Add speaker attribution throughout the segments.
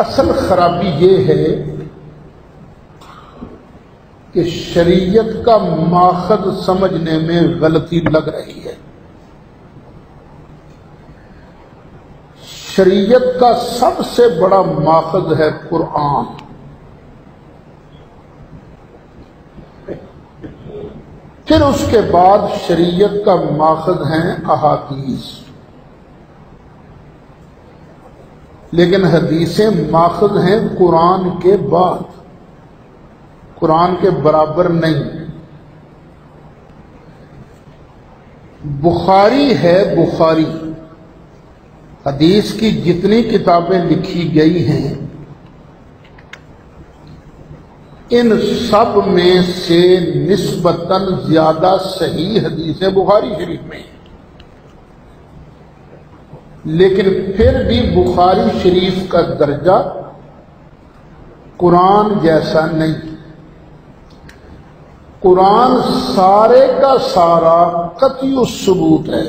Speaker 1: اصل خرابی یہ ہے کہ شریعت کا ماخذ سمجھنے میں غلطی لگ رہی ہے۔ شریعت کا سب سے بڑا ماخذ ہے قرآن، پھر اس کے بعد شریعت کا ماخذ ہیں احادیث، لیکن حدیثیں ماخذ ہیں قرآن کے بعد، قرآن کے برابر نہیں۔ بخاری ہے، بخاری حدیث کی جتنی کتابیں لکھی گئی ہیں ان سب میں سے نسبتاً زیادہ صحیح حدیثیں بخاری شریف میں ہیں، لیکن پھر بھی بخاری شریف کا درجہ قرآن جیسا نہیں۔ قرآن سارے کا سارا قطعی الثبوت ہے،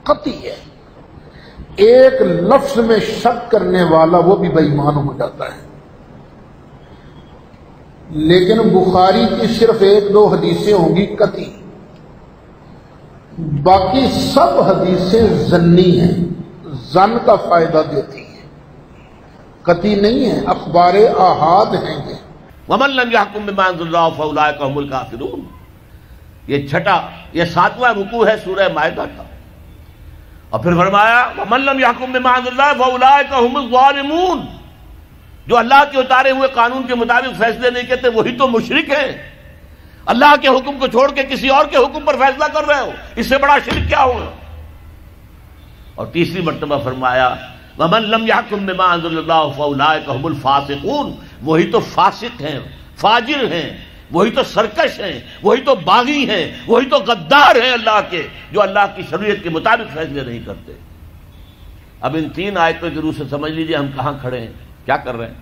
Speaker 1: قطعی ہے، ایک لفظ میں شک کرنے والا وہ بھی بے ایمان ہو جاتا ہے۔ لیکن بخاری کی صرف ایک دو حدیثیں ہوں گی قطعی، باقی سب حدیثیں ظنی ہیں، ظن کا فائدہ دیتی ہیں، قطعی نہیں ہیں، اخبار آحاد ہیں یہ۔
Speaker 2: وَمَن لَّمْ يَحْكُم بِمَا أَنزَلَ اللَّهُ فَأُولَٰئِكَ هُمُ الْكَافِرُونَ۔ یہ چھٹا رکوع ہے سورہ مائدہ کا، اور پھر فرمایا وَمَن لَّمْ يَحْكُم بِمَا أَنزَلَ اللَّهُ فَأُولَٰئِكَ هُمُ الظَّالِمُونَ۔ جو اللہ کے اتارے ہوئے قانون کے مطابق فیصلے نہیں کرتے وہی تو مشرک ہیں۔ اللہ کے حکم کو چھوڑ کے کسی اور کے حکم پر فیصلہ کر رہے ہو، اس سے بڑا شرک کیا ہوگا؟ اور تیسری مرتبہ فرمایا وَمَن لَّمْ يَحْكُم بِمَا أَنزَلَ اللَّهُ فَأُولَٰئِكَ هُمُ الْفَاسِقُونَ۔ وہی تو فاسق ہیں، فاجر ہیں، وہی تو سرکش ہیں، وہی تو باغی ہیں، وہی تو غدار ہیں اللہ کے، جو اللہ کی شریعت کے مطابق فیصلے نہیں کرتے۔ اب ان تین آیتوں کے روح سے سمجھ لیجئے ہم کہاں کھڑے ہیں، کیا کر رہے ہیں۔